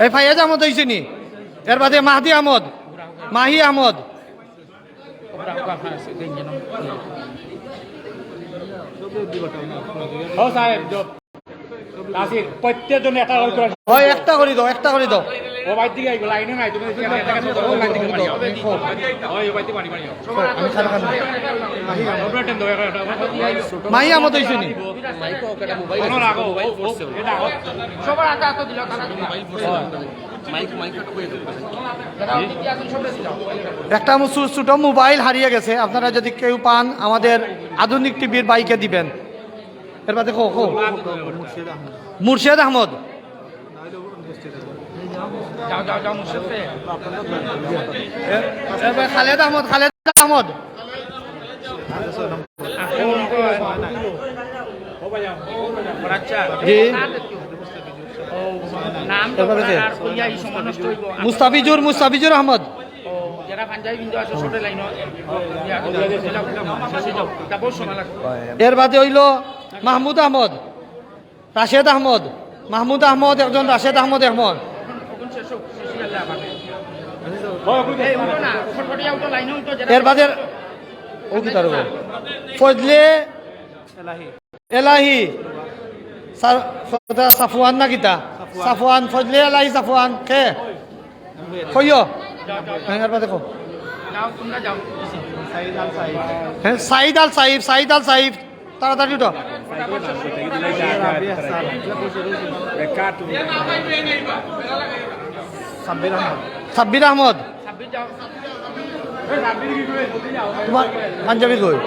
এই ফাইয়াজ আহমদ হয়েছে নি, এর বাদে মাহি আহমদ প্রত্যেকজন একটা করে দাও। ও বাইর দিকে আইগো লাইনে নাই, তুমি লাইন দিকে পারি ওই বাইর দিকে পারি আমি খানা মাহি আহমদ হয়েছে নি। সবার আগে এত দিল একটা ছোট মোবাইল হারিয়ে গেছে, আপনারা যদি কেউ পান আমাদের আধুনিক টিভির বাইকে দিবেন। এর বাদে মুর্শেদ আহমদ যাও যাও যাও মুশাফে খালেদ আহমদ আচ্ছা জি নাম তো আর কইয়া এই সময় নষ্ট হইব মুস্তাফিজুর আহমদ ও যারা পাঞ্জাবি বিন্দু আছে ছোট লাইন বহুত সময় লাগবে এর বাদে হইল মাহমুদ আহমদ রাশেদ আহমদ মাহমুদ আহমদ একজন রাশেদ আহমদ একজন এর বাদে ও কি তার ফজলে এলাহি সাফওয়ান না কিতা সাফওয়ান ফজলে এলাহি সাফওয়ান কে কইও এর বাদে কো হ্যাঁ সাইদ আল সাইফ তাড়াতাড়ি উঠো সাব্বির আহমদ তোমার পাঞ্জাবি কই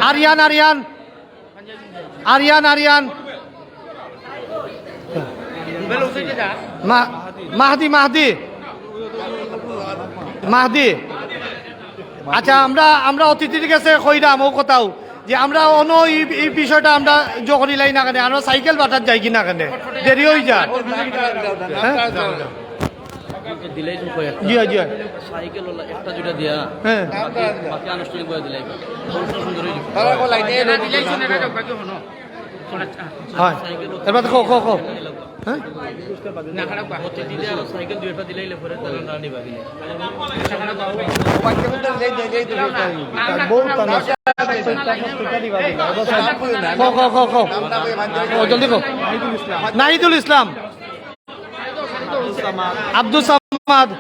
আরিয়ান মাহদি আচ্ছা আমরা অতিথির কাছে কইরাম ও কথাও যে আমরা অন্য এই বিষয়টা আমরা যখনই লাই না কেন আমরা সাইকেল বাটার যাই কিনা কেন দেরি হয়ে যায় দিলেই তো কয় একটা জি জি সাইকেল ওলা একটা দুইটা দিয়া হ্যাঁ বাকি আনুষ্ঠানিক বই দিলাই সুন্দর হয়ে হয় এবার কো হ্যাঁ দিলে আর সাইকেল দুইটা দিলেই পরে তারা না নিবা দিলে জলদি কো নাহিদুল ইসলাম আব্দুল সামাদ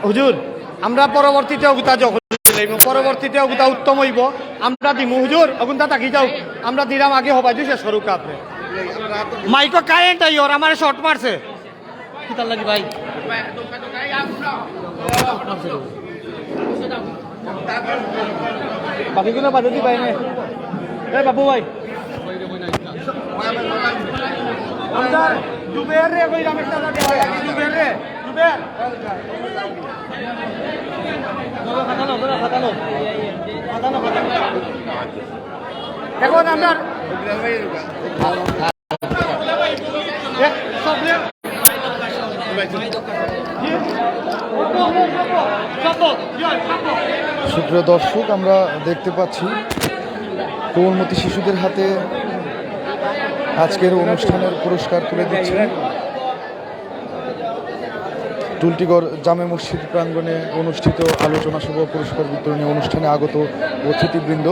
হুজুর আমরা পরবর্তীতে অগুতা যখন পরবর্তীতে অগুতা উত্তম হইব আমরা দিমু হুজুর অগুনটা তাকি যাও আমরা দিলাম আগে হবাই দিছে সরুক আপনি মাইকো কারেন্ট আই ওর আমার শর্ট মারছে কি তার লাগি ভাই বাকিগুলো বাদে দি ভাই এই বাবু ভাই জুবের রে কইরাম একটা জুবের রে জুবের এখন আমরা সুপ্রিয় দর্শক, আমরা দেখতে পাচ্ছি কোমলমতি শিশুদের হাতে আজকের অনুষ্ঠানের পুরস্কার তুলে দিচ্ছেন টুলটিগড় জামে মসজিদ প্রাঙ্গণে অনুষ্ঠিত আলোচনা সভা পুরস্কার বিতরণী অনুষ্ঠানে আগত অতিথিবৃন্দ।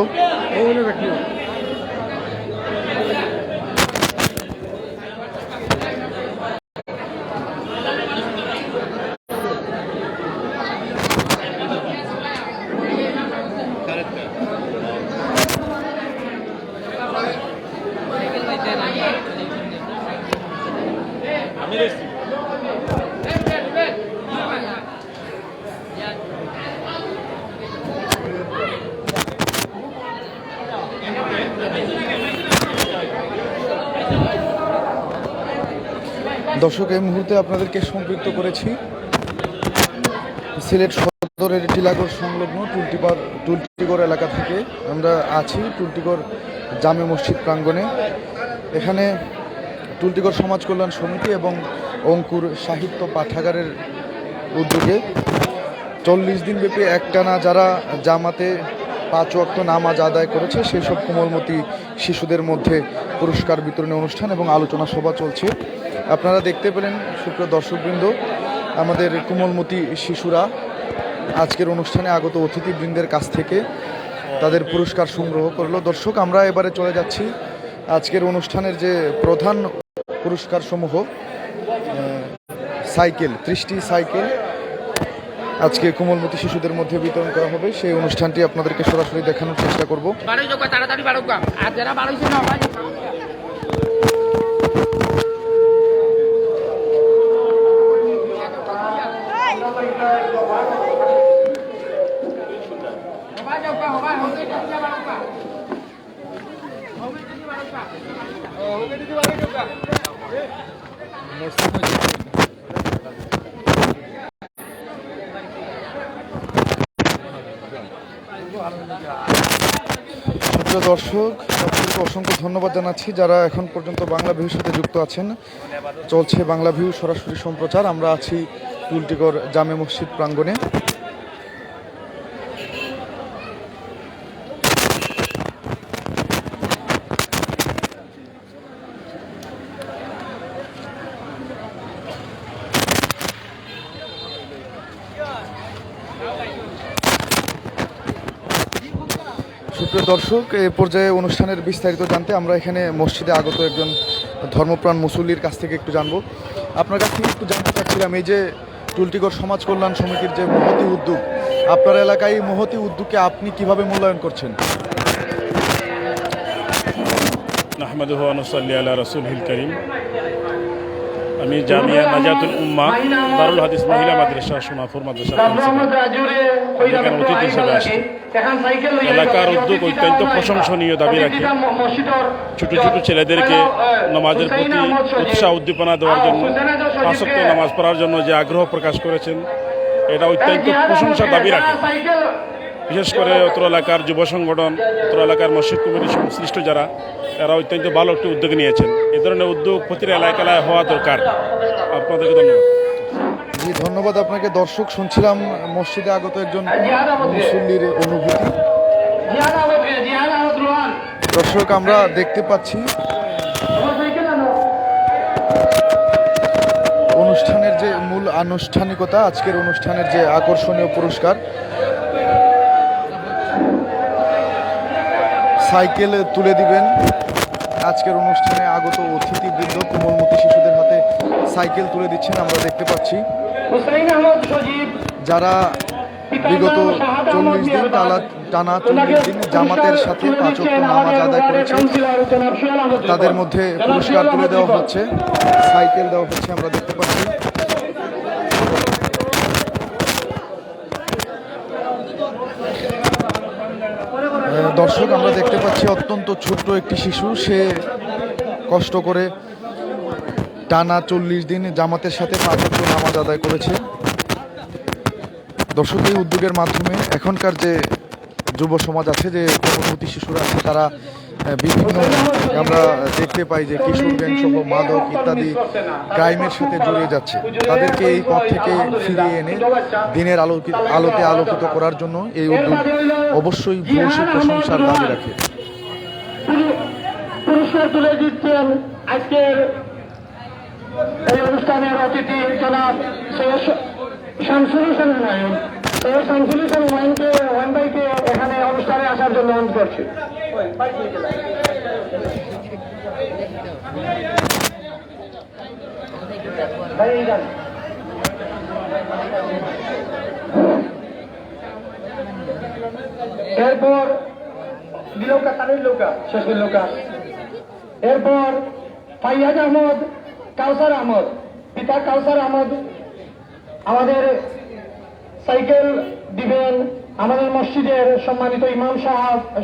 দর্শক, এই মুহূর্তে আপনাদেরকে সম্পৃক্ত করেছি সিলেট সদরের টিলাগড় সংলগ্ন টুলটিগড় এলাকা থেকে। আমরা আছি টুলটিগড় জামে মসজিদ প্রাঙ্গণে। এখানে টুলটিগড় সমাজ কল্যাণ সমিতি এবং অঙ্কুর সাহিত্য পাঠাগারের উদ্যোগে 40 দিনব্যাপী একটানা যারা জামাতে 5 ওয়াক্ত নামাজ আদায় করেছে সেই সব কোমলমতি শিশুদের মধ্যে পুরস্কার বিতরণী অনুষ্ঠান এবং আলোচনা সভা চলছে। আপনারা দেখতে পেলেন সুপ্রিয় দর্শকবৃন্দ, আমাদের কোমলমতি শিশুরা আজকের অনুষ্ঠানে আগত অতিথিবৃন্দের কাছ থেকে তাদের পুরস্কার সংগ্রহ করলো। দর্শক, আমরা এবারে চলে যাচ্ছি আজকের অনুষ্ঠানের যে প্রধান পুরস্কার সমূহ, সাইকেল 30টি সাইকেল আজকে কোমলমতি শিশুদের মধ্যে বিতরণ করা হবে। সেই অনুষ্ঠানটি আপনাদেরকে সরাসরি দেখানোর চেষ্টা করব। তাড়াতাড়ি বাড়ুক আর যারা বাড়াইছে না সুপ্রিয় দর্শক, আপনাদেরকে অসংখ্য ধন্যবাদ জানাচ্ছি যারা এখন পর্যন্ত বাংলা ভিউর সাথে যুক্ত আছেন। চলছে বাংলা ভিউ সরাসরি সম্প্রচার। আমরা আছি টুলটিগড় জামে মসজিদ প্রাঙ্গণে। সুপ্রিয় দর্শক, এ পর্যায়ে অনুষ্ঠানের বিস্তারিত জানতে আমরা এখানে মসজিদে আগত একজন ধর্মপ্রাণ মুসল্লির কাছ থেকে একটু জানবো। আপনার কাছ থেকে একটু জানতে চাচ্ছিলাম, এই যে টুলটিগড় সমাজ কল্যাণ সমিতির যে মহতি উদ্যোগ, আপনার এলাকায় এই মহতি উদ্যোগকে আপনি কিভাবে মূল্যায়ন করছেন? নাহমাদুহু ওয়া নুসাল্লি আলা রাসূলিল কারীম। আমি জামিয়া নাজাতুল উম্মাহ দারুল হাদিস মহিলা মাদ্রাসা সোনাপুর মাদ্রাসা এখানে অতিথি হিসেবে আসছি। এলাকার উদ্যোগ অত্যন্ত প্রশংসনীয় দাবি রাখি। ছোট ছোট ছেলেদেরকে নামাজের প্রতি উৎসাহ উদ্দীপনা দেওয়ার জন্য, 5 ওয়াক্ত নামাজ পড়ার জন্য যে আগ্রহ প্রকাশ করেছেন, এটা অত্যন্ত প্রশংসার দাবি রাখে। বিশেষ করে অত্র এলাকার যুব সংগঠন, অত্র এলাকার মসজিদ কমিটির সংশ্লিষ্ট যারা, এরা অত্যন্ত ভালো একটি উদ্যোগ নিয়েছেন। এ ধরনের উদ্যোগ প্রতিটা এলাকায় হওয়া দরকার। আপনাদেরকে ধন্যবাদ। জি, ধন্যবাদ আপনাকে। দর্শক, শুনছিলাম মসজিদে আগত একজন মুসল্লির অনুভূতি। দর্শক, আমরা দেখতে পাচ্ছি অনুষ্ঠানের যে মূল আনুষ্ঠানিকতা, আজকের অনুষ্ঠানের যে আকর্ষণীয় পুরস্কার, সাইকেল তুলে দিবেন। আজকের অনুষ্ঠানে আগত অতিথিবৃন্দ কোমলমতি শিশুদের হাতে সাইকেল তুলে দিচ্ছেন আমরা দেখতে পাচ্ছি। যারা বিগত 40 দিন টানা 40 দিন জামাতের সাথে 5 ওয়াক্ত নামাজ আদায় করেছে, তাদের মধ্যে পুরস্কার তুলে দেওয়া হচ্ছে, সাইকেল দেওয়া হচ্ছে আমরা দেখতে পাচ্ছি। দর্শক, আমরা দেখতে পাচ্ছি অত্যন্ত ছোট্ট একটি শিশু, সে কষ্ট করে টানা 40 দিন জামাতের সাথে 5 ওয়াক্ত নামাজ আদায় করেছে। দর্শক, এই উদ্যোগের মাধ্যমে এখনকার যে যুব সমাজ আছে, যে কোমলমতি শিশুরা আছে, তারা বিভিন্ন, আমরা দেখতে পাই যে কিশোর গ্যাং সহ মাদক ইত্যাদি ক্রাইমের সাথে জড়িয়ে যাচ্ছে। তাদেরকে এই পথ থেকে ফিরিয়ে এনে দিনের আলোতে আলোকিত করার জন্য এই উদ্যোগ অবশ্যই ভূয়সী প্রশংসার দাবি রাখে। পুরস্কার তুলে দিচ্ছেন আজকের এই অনুষ্ঠানের অতিথি জনাব সৈয়দ শামসুল হোসেন হুমায়ুন। সৈয়দ শামসুল হোসেন হুমায়ুনকে ওয়ান ভাইকে এখানে অনুষ্ঠানে আসার জন্য অনুরোধ করছি। এরপর এরপর ফাইয়াজ আহমদ, কাউসার আহমদ, পিতা কাউসার আহমদ আমাদের সাইকেল দিবেন আমাদের মসজিদের সম্মানিত ইমাম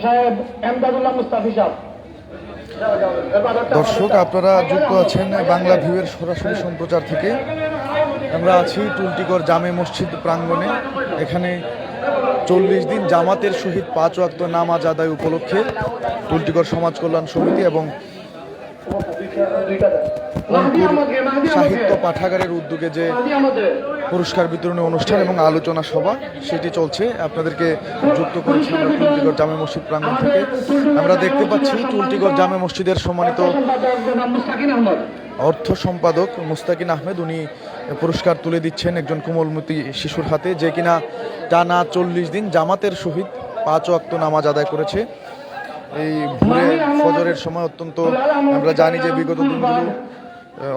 সাহেব এমদাদুল্লাহ মুস্তাফি সাহেব। দর্শক, আপনারা যুক্ত আছেন বাংলা ভিউয়ের সরাসরি সম্প্রচার থেকে। আমরা আছি টুলটিগড় জামে মসজিদ প্রাঙ্গণে। এখানে 40 দিন জামাতের সহিত 5 ওয়াক্ত নামাজ আদায় উপলক্ষে টুলটিগড় সমাজ কল্যাণ সমিতি এবং সাহিত্য পাঠাগারের উদ্যোগে যে পুরস্কার বিতরণী অনুষ্ঠান এবং আলোচনা সভা, সেটি চলছে। আপনাদেরকে যুক্ত করেছি আমরা টুলটিগড় জামে মসজিদ প্রাঙ্গণ থেকে। আমরা দেখতে পাচ্ছি টুলটিগড় জামে মসজিদের সম্মানিত অর্থ সম্পাদক মুস্তাকিন আহমেদ, উনি পুরস্কার তুলে দিচ্ছেন একজন কোমলমতি শিশুর হাতে, যে কিনা টানা 40 দিন জামাতের সহিত 5 ওয়াক্ত নামাজ আদায় করেছে। এই ভোরে ফজরের সময় অত্যন্ত, আমরা জানি যে বিগত দিনগুলো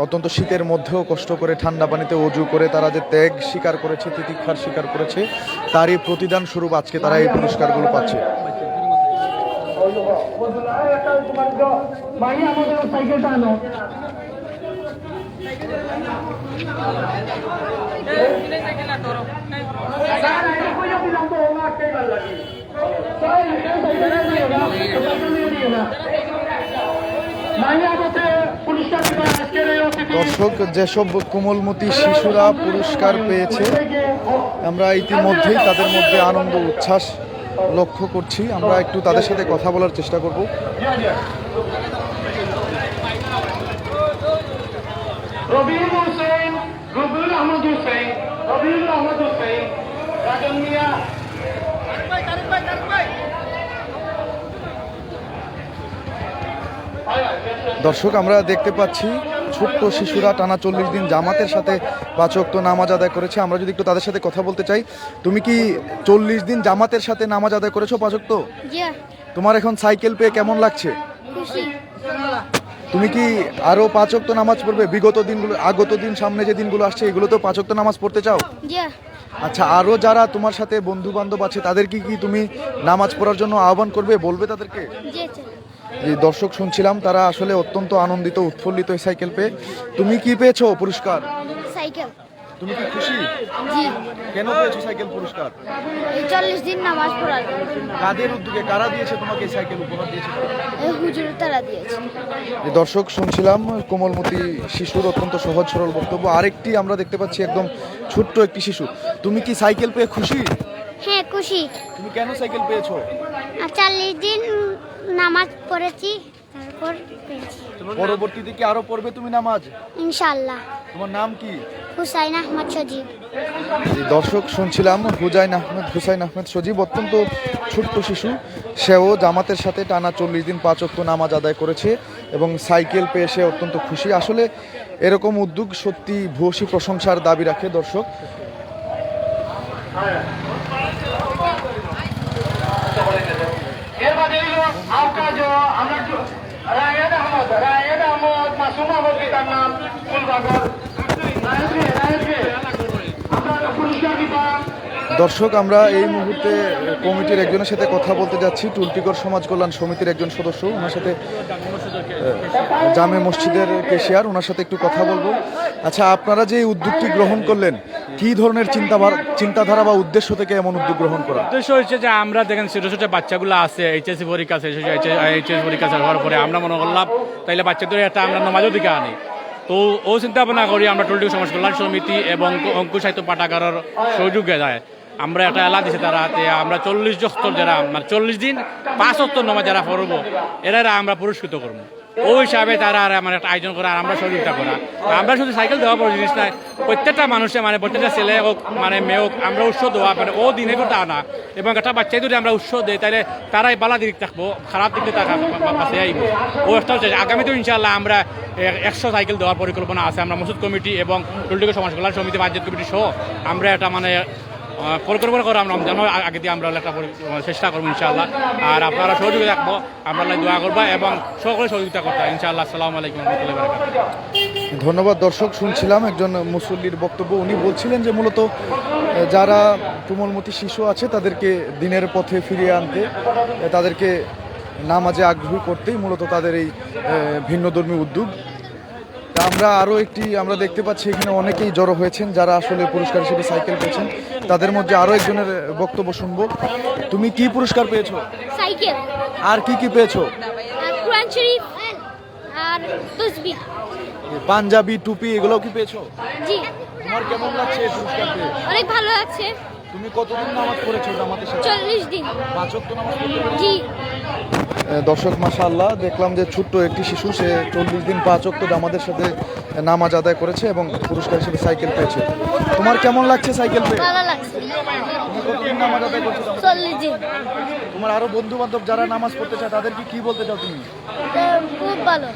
অত্যন্ত শীতের মধ্যেও কষ্ট করে ঠান্ডা পানিতে অজু করে তারা যে ত্যাগ স্বীকার করেছে, তিতিক্ষার স্বীকার করেছে, তারই প্রতিদান স্বরূপ আজকে তারা এই পুরস্কারগুলো পাচ্ছে। দর্শক, যেসব কোমলমতি শিশুরা পুরস্কার পেয়েছে আমরা ইতিমধ্যেই তাদের মধ্যে আনন্দ উচ্ছ্বাস লক্ষ্য করছি। আমরা একটু তাদের সাথে কথা বলার চেষ্টা করব। রবিউল হোসেন, রবিউল আহমদ হোসেন, রবিউল আহমদ হোসেন, রাজন মিয়া। দর্শক, আমরা দেখতে পাচ্ছি ছোট্ট শিশুরা টানা 40 দিন জামাতের সাথে 5 ওয়াক্ত নামাজ আদায় করেছে। আমরা যদি একটু তাদের সাথে কথা বলতে চাই, তুমি কি 40 দিন জামাতের সাথে নামাজ আদায় করেছো 5 ওয়াক্ত? তোমার এখন সাইকেল পেয়ে কেমন লাগছে? তুমি কি আরো 5 ওয়াক্ত নামাজ পড়বে? আগত দিন সামনে যে দিনগুলো আসছে এগুলো তো 5 ওয়াক্ত নামাজ পড়তে চাও? আচ্ছা, আরো যারা তোমার সাথে বন্ধু বান্ধব আছে তাদেরকে কি তুমি নামাজ পড়ার জন্য আহ্বান করবে, বলবে তাদেরকে? যে দর্শক শুনছিলাম, তারা আসলে অত্যন্ত আনন্দিত, উৎফুল্লিত এই সাইকেল পেয়ে। তুমি কি পেয়েছো পুরস্কার? সাইকেল। তুমি কি খুশি? জি। কেন পেয়েছো সাইকেল পুরস্কার? এই 40 দিন নামাজ পড়ার। কাদের উদ্যোগে, কারা দিয়েছে তোমাকে এই সাইকেল উপহার দিয়েছে? এই হুজুর তারা দিয়েছে। যে দর্শক শুনছিলাম কোমলমতি শিশুর অত্যন্ত সহজ সরল বক্তব্য। আরেকটি আমরা দেখতে পাচ্ছি একদম ছোট্ট একটি শিশু। তুমি কি সাইকেল পেয়ে খুশি? হ্যাঁ, খুশি। তুমি কেন সাইকেল পেয়েছো? 40 দিন নামাজ পড়েছি, তারপর পেয়েছি। পরবর্তীতে কি আরো পড়বে তুমি নামাজ? ইনশাআল্লাহ। তোমার নাম কি? হুসাইন আহমদ সজীব। দর্শক শুনছিলাম হুসাইন আহমেদ সজীব, অত্যন্ত ছোট্ট শিশু। সেও জামাতের সাথে টানা 40 দিন 5 ওয়াক্ত নামাজ আদায় করেছে এবং সাইকেল পেয়ে সে অত্যন্ত খুশি। আসলে এরকম উদ্যোগ সত্যি ভূয়সী প্রশংসার দাবি রাখে। দর্শক, এর বাদে হলো আওকাজ, আমরা রায়েদ আহমদ, মাসুম আহমদ পিতার নাম ফুলবাগর। আমরা পুরস্কার বিভাগ। দর্শক, আমরা এই মুহূর্তে কমিটির একজনের সাথে কথা বলতে যাচ্ছি, টুলটিগড় সমাজ কল্যাণ সমিতির একজন সদস্য, ওনার সাথে জামে মসজিদের কেশিয়ার, ওনার সাথে একটু কথা বলবো। আচ্ছা, আপনারা যে এই উদ্যোগটি গ্রহণ করলেন, কি ধরনের চিন্তাধারা বা উদ্দেশ্য থেকে এমন উদ্যোগ গ্রহণ করা? উদ্দেশ্য হচ্ছে যে আমরা দেখেন ছোটো ছোটো বাচ্চাগুলো আছে, এইচএসসি পরীক্ষা শেষ হয়েছে, এইচএস পরীক্ষা শেষ হওয়ার পরে আমরা মনে করলাম তাইলে বাচ্চাদের একটা আমরা নামাজও দিকে আনি। তো ও চিন্তা ভাবনা করি আমরা টুলটিগড় সমাজ কল্যাণ সমিতি এবং অঙ্কুর সাহিত্য পাঠাগারের সহযোগে যায় আমরা একটা এলা দিছে তারা, আমরা 40 জন যারা মানে 40 দিন 5 ওয়াক্ত নামাজ যারা পড়বো এরা আমরা পুরস্কৃত করবো। ওই হিসাবে তারা আর আমার একটা আয়োজন করা, আর আমরা সহযোগিতা করা। আমরা শুধু সাইকেল দেওয়া বড় জিনিস নয়, প্রত্যেকটা মানুষের মানে প্রত্যেকটা ছেলে হোক মানে মেয়ে হোক আমরা উৎস দেওয়া, মানে ও দিনে করতে আনা এবং একটা বাচ্চাই যদি আমরা উৎস দিই তাহলে তারাই বালা দিক থাকবো, খারাপ দিকে তারা বাঁচে আইব। ও একটা হচ্ছে আগামীতেও ইনশাআল্লাহ আমরা 100 সাইকেল দেওয়ার পরিকল্পনা আছে। আমরা মসজিদ কমিটি এবং টুলটিগড় সমাজ কল্যাণ সমিতি বাজেট কমিটি সহ আমরা একটা মানে পরিকল্পনা করে আমরা রমজানের আগে দিয়ে আমরা একটা চেষ্টা করবো ইনশাআল্লাহ। আর আপনারা সহযোগিতা রাখবো, আমরা দোয়া করবো এবং সকলে সহযোগিতা করতে ইনশাআল্লাহ। আসসালামু আলাইকুম ওয়া রাহমাতুল্লাহি ওয়া বারাকাতুহু। ধন্যবাদ। দর্শক শুনছিলাম একজন মুসল্লির বক্তব্য। উনি বলছিলেন যে মূলত যারা কোমলমতি শিশু আছে তাদেরকে দিনের পথে ফিরিয়ে আনতে, তাদেরকে নামাজে আগ্রহী করতেই মূলত তাদের এই ভিন্নধর্মী উদ্যোগ। আমরা আরও আমরা দেখতে পাচ্ছি এখানে অনেকেই জড়ো হয়েছেন যারা আসলে পুরস্কার হিসেবে সাইকেল পেয়েছেন। তাদের মধ্যে আরও একজনের বক্তব্য শুনবো। তুমি কি পুরস্কার পেয়েছো? সাইকেল। আর কি কি পেয়েছো? কুরআন শরীফ আর তাসবিহ। পাঞ্জাবি, টুপি এগুলোও কি পেয়েছো? জি। তোমার কেমন লাগছে এই পুরস্কার পেয়ে? অনেক ভালো লাগছে। তুমি কতদিন নামাজ পড়েছো জামাতের সাথে? 40 দিন। 5 ওয়াক্ত নামাজ পড়েছো? জি। দর্শক, মাশাআল্লাহ, দেখলাম যে ছোট্ট একটি শিশু, সে 40 দিন 5 ওয়াক্ত জামাতের সাথে নামাজ আদায় করেছে এবং পুরস্কার হিসেবে সাইকেল পেয়েছে। তোমার কেমন লাগছে সাইকেল পেয়ে? ভালো লাগছে। তুমি কতদিন নামাজ আদায় করছো? 40 দিন। তোমার আরো বন্ধু বান্ধব যারা নামাজ পড়তে চায় তাদেরকে কি বলতে চাও তুমি? খুব ভালো।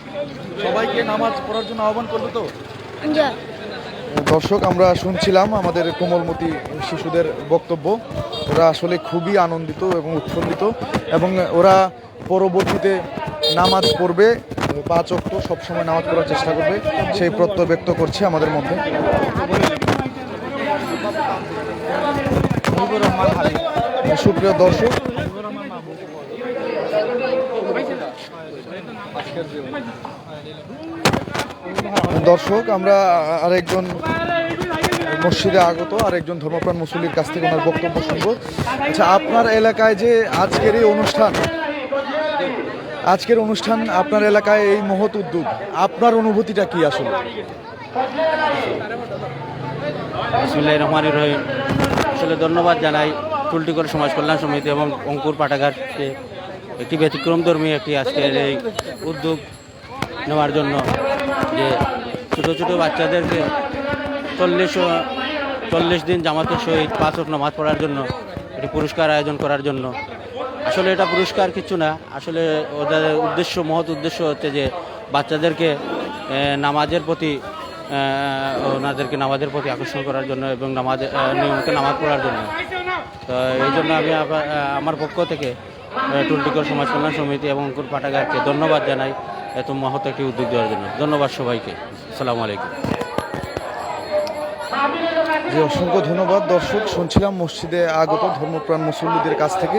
সবাইকে নামাজ পড়ার জন্য আহ্বান করবে তো? জি। দর্শক, আমরা শুনছিলাম আমাদের কোমলমতি শিশুদের বক্তব্য। ওরা আসলে খুবই আনন্দিত এবং উৎফুল্লিত এবং ওরা পরবর্তীতে নামাজ পড়বে, 5 ওয়াক্ত সবসময় নামাজ পড়ার চেষ্টা করবে, সেই প্রত্যয় ব্যক্ত করছে আমাদের মধ্যে। সুপ্রিয় দর্শক, আমরা আরেকজন মসজিদে আগত আরেকজন ধর্মপ্রাণ মুসল্লির কাছ থেকে ওনার বক্তব্য শুনবো। আচ্ছা, আপনার এলাকায় যে আজকের এই অনুষ্ঠান, আজকের অনুষ্ঠান আপনার এলাকায় এই মহৎ উদ্যোগ, আপনার অনুভূতিটা কি আসলে? বিসমিল্লাহির রহমানির রহিম। আসলে ধন্যবাদ জানাই টুলটিগড় সমাজ কল্যাণ সমিতি এবং অঙ্কুর পাঠাগারকে একটি ব্যতিক্রমধর্মী একটি আজকের এই উদ্যোগ নেওয়ার জন্য, যে ছোটো ছোটো বাচ্চাদেরকে 40 দিন জামাতের সহিত 5 ওয়াক্ত নামাজ পড়ার জন্য একটি পুরস্কার আয়োজন করার জন্য। আসলে এটা পুরস্কার কিছু না, আসলে ওদের উদ্দেশ্য, মহৎ উদ্দেশ্য হচ্ছে যে বাচ্চাদেরকে নামাজের প্রতি ওনাদেরকে নামাজের প্রতি আকর্ষণ করার জন্য এবং নিয়মিত নামাজ পড়ার জন্য। তো এই জন্য আমি আমার পক্ষ থেকে টুলটিগড় সমাজ কল্যাণ সমিতি এবং অঙ্কুর পাঠাগারকে ধন্যবাদ জানাই এত মহৎ একটি উদ্যোগ দেওয়ার জন্য। ধন্যবাদ সবাইকে। আসসালামু আলাইকুম। জি, অসংখ্য ধন্যবাদ। দর্শক, শুনছিলাম মসজিদে আগত ধর্মপ্রাণ মুসল্লিদের কাছ থেকে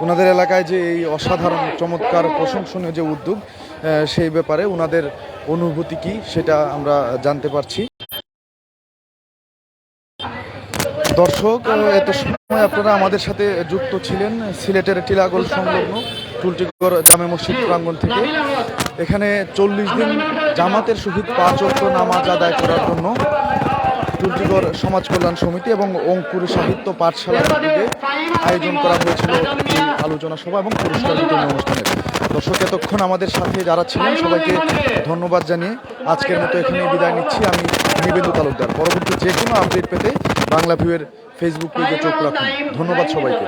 ওনাদের এলাকায় যে এই অসাধারণ চমৎকার প্রশংসনীয় যে উদ্যোগ, সেই ব্যাপারে ওনাদের অনুভূতি কি সেটা আমরা জানতে পারছি। দর্শক, এত সময় আপনারা আমাদের সাথে যুক্ত ছিলেন সিলেটের টিলাগড় সংলগ্ন টুলটিগড় জামে মসজিদ প্রাঙ্গণ থেকে। এখানে 40 দিন জামাতের সহিত 5 ওয়াক্ত নামাজ আদায় করার জন্য টুলটিগড় সমাজ কল্যাণ সমিতি এবং অঙ্কুর সাহিত্য পাঠশালার উদ্যোগে আয়োজন করা হয়েছিল এই আলোচনা সভা এবং পুরস্কার বিতরণ অনুষ্ঠানের। দর্শক, এতক্ষণ আমাদের সাথে যারা ছিলেন সবাইকে ধন্যবাদ জানিয়ে আজকের মতো এখানে বিদায় নিচ্ছি। আমি নিবেন্দু তালুকদার। পরবর্তী যে কোনো আপডেট পেতে বাংলা ভিউয়ের ফেসবুক পেজে চোখ রাখুন। ধন্যবাদ সবাইকে।